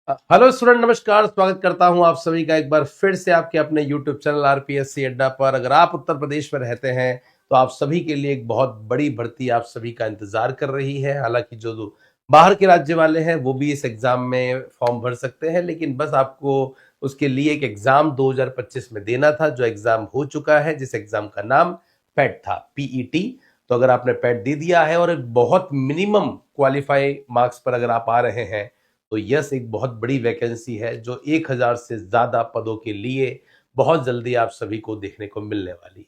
Hello student, नमस्कार। स्वागत करता हूं आप सभी का एक बार फिर से आपके अपने यूट्यूब चैनल आरपीएससी अड्डा पर। अगर आप उत्तर प्रदेश में रहते हैं तो आप सभी के लिए एक बहुत बड़ी भर्ती आप सभी का इंतजार कर रही है। हालांकि जो बाहर के राज्य वाले हैं वो भी इस एग्जाम में फॉर्म भर सकते हैं, लेकिन बस आपको उसके लिए एक एग्जाम 2025 में देना था, जो एग्जाम हो चुका है, जिस एग्जाम का नाम पैट था, पीईटी। तो अगर आपने पैट दे दिया है और एक बहुत मिनिमम क्वालिफाई मार्क्स पर अगर आप आ रहे हैं तो यस, एक बहुत बड़ी वैकेंसी है जो 1000 से ज्यादा पदों के लिए बहुत जल्दी आप सभी को देखने को मिलने वाली है।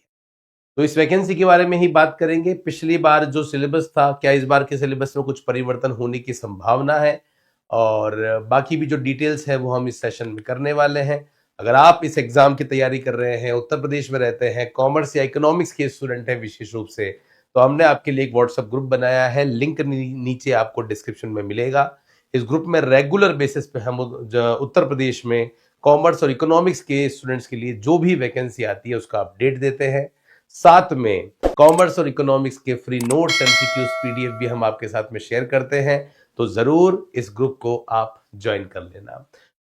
तो इस वैकेंसी के बारे में ही बात करेंगे। पिछली बार जो सिलेबस था, क्या इस बार के सिलेबस में कुछ परिवर्तन होने की संभावना है, और बाकी भी जो डिटेल्स है वो हम इस सेशन में करने वाले हैं। अगर आप इस एग्जाम की तैयारी कर रहे हैं, उत्तर प्रदेश में रहते हैं, कॉमर्स या इकोनॉमिक्स के स्टूडेंट हैं विशेष रूप से, तो हमने आपके लिए एक व्हाट्सएप ग्रुप बनाया है। लिंक नीचे आपको डिस्क्रिप्शन में मिलेगा। इस ग्रुप में रेगुलर बेसिस पे हम उत्तर प्रदेश में कॉमर्स और इकोनॉमिक्स के स्टूडेंट्स के लिए जो भी वैकेंसी आती है उसका अपडेट देते हैं। साथ में कॉमर्स और इकोनॉमिक्स के फ्री नोट्स, एमसीक्यूज, पीडीएफ भी हम आपके साथ में शेयर करते हैं। तो जरूर इस ग्रुप को आप ज्वाइन कर लेना।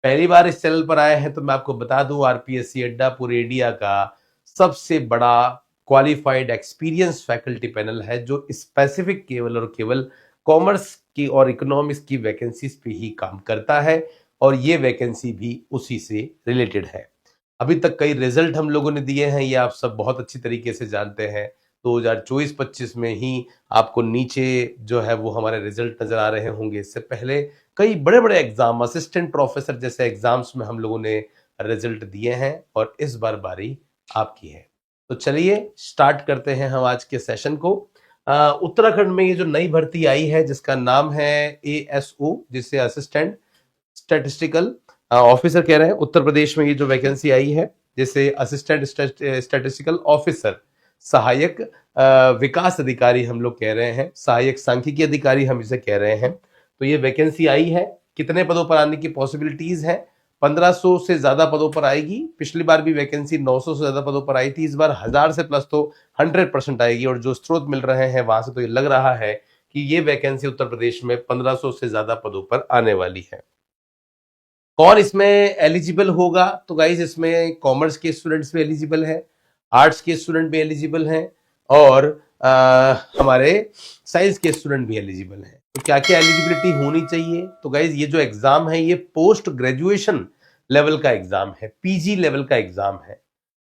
पहली बार इस चैनल पर आए हैं तो मैं आपको बता दूं, आरपीएससी अड्डा पूरे इंडिया का सबसे बड़ा क्वालिफाइड एक्सपीरियंस फैकल्टी पैनल है, जो स्पेसिफिक केवल और केवल कॉमर्स की और इकोनॉमिक्स की वैकेंसीज पे ही काम करता है, और ये वैकेंसी भी उसी से रिलेटेड है। अभी तक कई रिजल्ट हम लोगों ने दिए हैं, ये आप सब बहुत अच्छी तरीके से जानते हैं। 2024-25 में ही आपको नीचे जो है वो हमारे रिजल्ट नजर आ रहे होंगे। इससे पहले कई बड़े बड़े एग्जाम, असिस्टेंट प्रोफेसर जैसे एग्जाम्स में हम लोगों ने रिजल्ट दिए हैं, और इस बार बारी आपकी है। तो चलिए स्टार्ट करते हैं हम आज के सेशन को। उत्तराखंड में ये जो नई भर्ती आई है जिसका नाम है एएसओ, जिसे असिस्टेंट स्टैटिस्टिकल ऑफिसर कह रहे हैं। उत्तर प्रदेश में ये जो वैकेंसी आई है जिसे असिस्टेंट स्टैटिस्टिकल ऑफिसर, सहायक विकास अधिकारी हम लोग कह रहे हैं, सहायक सांख्यिकी अधिकारी हम इसे कह रहे हैं। तो ये वैकेंसी आई है। कितने पदों पर आने की पॉसिबिलिटीज है? 1500 से ज्यादा पदों पर आएगी। पिछली बार भी वैकेंसी 900 से ज्यादा पदों पर आई थी। इस बार 1000 से प्लस तो 100% आएगी, और जो स्रोत मिल रहे हैं वहां से तो ये लग रहा है कि ये वैकेंसी उत्तर प्रदेश में 1500 से ज्यादा पदों पर आने वाली है। कौन इसमें एलिजिबल होगा? तो गाइस, इसमें कॉमर्स के स्टूडेंट्स भी एलिजिबल हैं, आर्ट्स के स्टूडेंट भी एलिजिबल हैं, और हमारे साइंस के स्टूडेंट भी एलिजिबल हैं। तो क्या क्या एलिजिबिलिटी होनी चाहिए? तो गाइस, ये जो एग्जाम है ये पोस्ट ग्रेजुएशन लेवल का एग्जाम है, पीजी लेवल का एग्जाम है,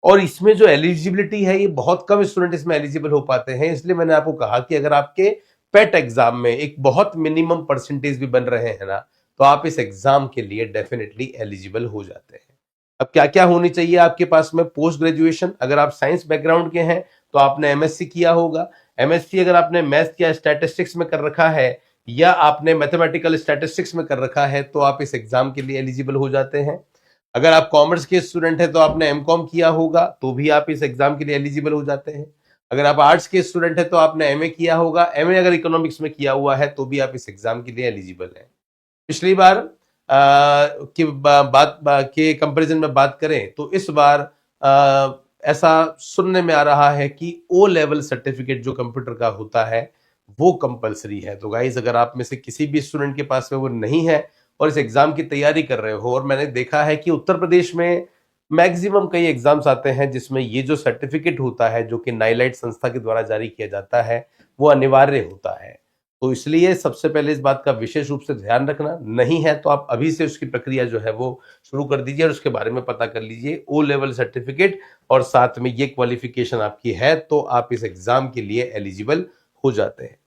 और इसमें जो एलिजिबिलिटी है ये बहुत कम स्टूडेंट इसमें एलिजिबल हो पाते हैं। इसलिए मैंने आपको कहा कि अगर आपके पेट एग्जाम में एक बहुत मिनिमम परसेंटेज भी बन रहे हैं ना, तो आप इस एग्जाम के लिए डेफिनेटली एलिजिबल हो जाते हैं। अब क्या क्या होनी चाहिए आपके पास में? पोस्ट ग्रेजुएशन, अगर आप साइंस बैकग्राउंड के हैं तो आपने एमएससी किया होगा। एमएससी अगर आपने मैथ्स या स्टैटिस्टिक्स में कर रखा है, या आपने मैथमेटिकल स्टैटिस्टिक्स में कर रखा है, तो आप इस एग्जाम के लिए एलिजिबल हो जाते हैं। अगर आप कॉमर्स के स्टूडेंट हैं तो आपने एमकॉम किया होगा, तो भी आप इस एग्जाम के लिए एलिजिबल हो जाते हैं। अगर आप आर्ट्स के स्टूडेंट हैं तो आपने एमए किया होगा, एमए अगर इकोनॉमिक्स में किया हुआ है तो भी आप इस एग्जाम के लिए एलिजिबल हैं। पिछली बार की बात के कंपैरिजन में बात करें तो इस बार ऐसा सुनने में आ रहा है कि ओ लेवल सर्टिफिकेट जो कंप्यूटर का होता है वो कंपलसरी है। तो गाइस, अगर आप में से किसी भी स्टूडेंट के पास में वो नहीं है और इस एग्जाम की तैयारी कर रहे हो, और मैंने देखा है कि उत्तर प्रदेश में मैक्सिमम कई एग्जाम्स आते हैं जिसमें ये जो सर्टिफिकेट होता है, जो कि नाइलाइट संस्था के द्वारा जारी किया जाता है, वो अनिवार्य होता है। तो इसलिए सबसे पहले इस बात का विशेष रूप से ध्यान रखना, नहीं है तो आप अभी से उसकी प्रक्रिया जो है वो शुरू कर दीजिए और उसके बारे में पता कर लीजिए। ओ लेवल सर्टिफिकेट और साथ में ये क्वालिफिकेशन आपकी है तो आप इस एग्जाम के लिए एलिजिबल हो जाते हैं।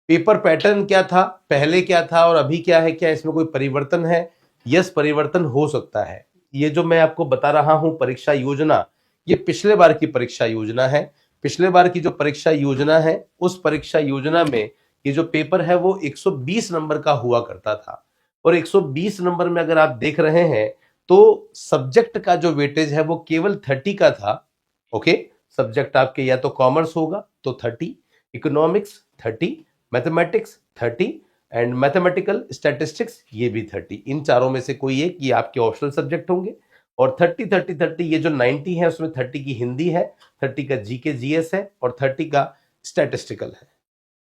पेपर पैटर्न क्या था, पहले क्या था और अभी क्या है, क्या इसमें कोई परिवर्तन है? यस, परिवर्तन हो सकता है। ये जो मैं आपको बता रहा हूं परीक्षा योजना, ये पिछले बार की परीक्षा योजना है। पिछले बार की जो परीक्षा योजना है उस परीक्षा योजना में ये जो पेपर है वो 120 नंबर का हुआ करता था, और 120 नंबर में अगर आप देख रहे हैं तो सब्जेक्ट का जो वेटेज है वो केवल 30 का था। ओके, सब्जेक्ट आपके या तो कॉमर्स होगा तो 30, economics 30, mathematics 30, and mathematical statistics ये भी 30। इन चारों में से कोई एक ये आपके ऑप्शनल सब्जेक्ट होंगे। और 30 30 30 ये जो 90 है उसमें 30 की हिंदी है, 30 का जीके जीएस है, और 30 का स्टैटिस्टिकल है।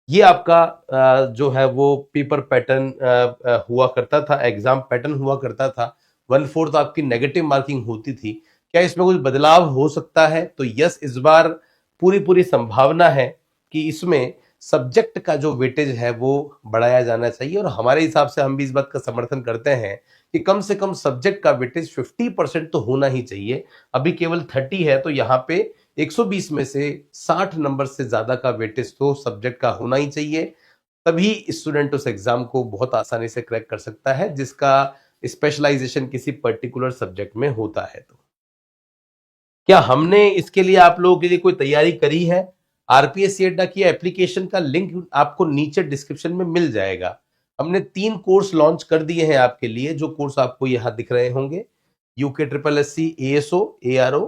ये आपका जो है वो पेपर पैटर्न हुआ करता था, एग्जाम पैटर्न हुआ करता था। 1/4 आपकी नेगेटिव मार्किंग होती थी। क्या इसमें कुछ बदलाव हो सकता है? तो यस, इस बार पूरी पूरी संभावना है कि इसमें सब्जेक्ट का जो वेटेज है वो बढ़ाया जाना चाहिए, और हमारे हिसाब से हम भी इस बात का समर्थन करते हैं कि कम से कम सब्जेक्ट का वेटेज 50% तो होना ही चाहिए। अभी केवल 30 है, तो यहाँ पे 120 में से 60 नंबर से ज्यादा का वेटेज तो सब्जेक्ट का होना ही चाहिए। तभी स्टूडेंट उस एग्जाम को बहुत आसानी से क्रैक कर सकता है जिसका स्पेशलाइजेशन किसी पर्टिकुलर सब्जेक्ट में होता है। तो क्या हमने इसके लिए आप लोगों के लिए कोई तैयारी करी है? आरपीएससी अड्डा की एप्लीकेशन का लिंक आपको नीचे डिस्क्रिप्शन में मिल जाएगा। हमने 3 कोर्स लॉन्च कर दिए हैं आपके लिए, जो कोर्स आपको यहां दिख रहे होंगे। UK triple S C, ASO, ARO,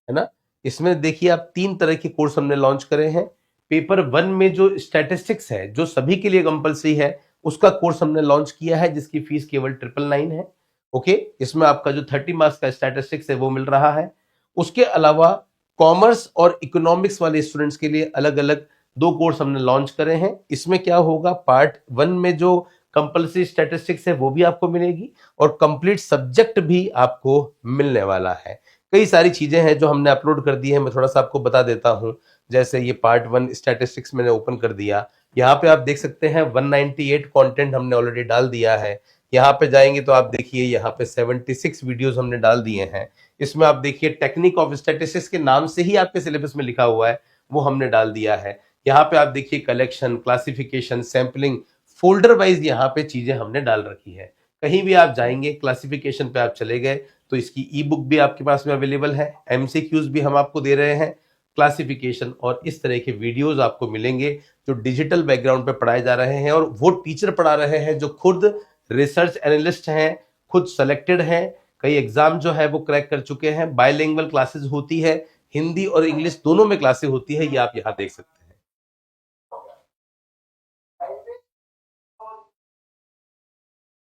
है ना। इसमें देखिए आप 3 तरह के कोर्स हमने लॉन्च करे हैं। पेपर 1 में जो स्टैटिस्टिक्स है, जो सभी के लिए कंपलसरी है, उसका कोर्स हमने लॉन्च किया है, जिसकी फीस केवल 999 है। ओके, इसमें आपका जो 30 मार्क्स का स्टैटिस्टिक्स है वो मिल रहा है। उसके अलावा कॉमर्स और इकोनॉमिक्स वाले स्टूडेंट्स के लिए अलग अलग 2 कोर्स हमने लॉन्च करे हैं। इसमें क्या होगा, पार्ट 1 में जो कंपलसरी स्टैटिस्टिक्स है वो भी आपको मिलेगी, और कंप्लीट सब्जेक्ट भी आपको मिलने वाला है। कई सारी चीजें हैं जो हमने अपलोड कर दी है, मैं थोड़ा सा आपको बता देता हूं। जैसे ये पार्ट 1 स्टैटिस्टिक्स मैंने ओपन कर दिया, यहाँ पे आप देख सकते हैं 198 कंटेंट हमने ऑलरेडी डाल दिया है। यहाँ पे जाएंगे तो आप देखिए यहाँ पे 76 वीडियोस हमने डाल दिए हैं। इसमें आप देखिए टेक्निक ऑफ स्टैटिस्टिक्स के नाम से ही आपके सिलेबस में लिखा हुआ है, वो हमने डाल दिया है। यहाँ पे आप देखिए collection, classification, sampling, folder wise यहाँ पे चीजें हमने डाल रखी है। कहीं भी आप जाएंगे, क्लासिफिकेशन पे आप चले गए तो इसकी ई बुक भी आपके पास में अवेलेबल है, एमसीक्यूज भी हम आपको दे रहे हैं, क्लासिफिकेशन और इस तरह के वीडियोस आपको मिलेंगे जो डिजिटल बैकग्राउंड पे पढ़ाए जा रहे हैं, और वो टीचर पढ़ा रहे हैं जो खुद रिसर्च एनालिस्ट हैं, खुद सेलेक्टेड हैं, कई एग्जाम जो है वो क्रैक कर चुके हैं। बायलिंगुअल क्लासेस होती है, हिंदी और इंग्लिश दोनों में क्लासेस होती है, ये आप यहाँ देख सकते हैं।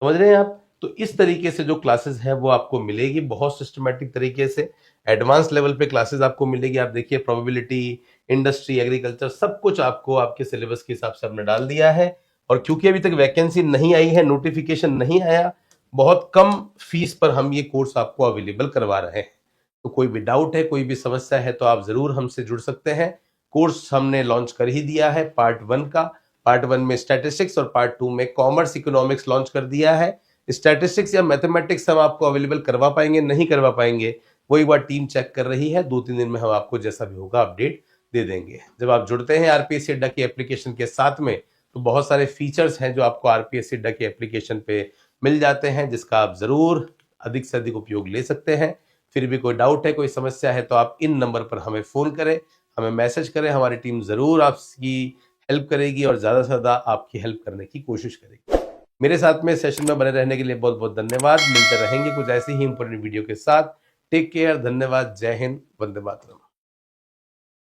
समझ रहे हैं आप? तो इस तरीके से जो क्लासेस है वो आपको मिलेगी बहुत सिस्टमेटिक तरीके से। एडवांस लेवल पे क्लासेस आपको मिलेगी। आप देखिए प्रोबेबिलिटी, इंडस्ट्री, एग्रीकल्चर, सब कुछ आपको आपके सिलेबस के हिसाब से हमने डाल दिया है। और क्योंकि अभी तक वैकेंसी नहीं आई है, नोटिफिकेशन नहीं आया, बहुत कम फीस पर हम ये कोर्स आपको अवेलेबल करवा रहे हैं। तो कोई भी डाउट है, कोई भी समस्या है, तो आप जरूर हमसे जुड़ सकते हैं। कोर्स हमने लॉन्च कर ही दिया है पार्ट 1 का। पार्ट 1 में स्टैटिस्टिक्स और पार्ट 2 में कॉमर्स इकोनॉमिक्स लॉन्च कर दिया है। स्टैटिस्टिक्स या मैथमेटिक्स हम आपको अवेलेबल करवा पाएंगे, नहीं करवा पाएंगे, वो एक बार टीम चेक कर रही है। 2-3 दिन में हम आपको जैसा भी होगा अपडेट दे देंगे। जब आप जुड़ते हैं आरपीएससी अड्डा की एप्लीकेशन के साथ में, तो बहुत सारे फीचर्स हैं जो आपको आरपीएससी अड्डा की एप्लीकेशन पे मिल जाते हैं, जिसका आप जरूर अधिक से अधिक उपयोग ले सकते हैं। फिर भी कोई डाउट है, कोई समस्या है, तो आप इन नंबर पर हमें फोन करें, हमें मैसेज करें। हमारी टीम जरूर आपकी हेल्प करेगी और ज्यादा से ज्यादा आपकी हेल्प करने की कोशिश करेगी। मेरे साथ में सेशन में बने रहने के लिए बहुत बहुत धन्यवाद। मिलते रहेंगे कुछ ऐसी ही इंपॉर्टेंट वीडियो के साथ। टेक केयर, धन्यवाद, जय हिंद, वंदे मातरम।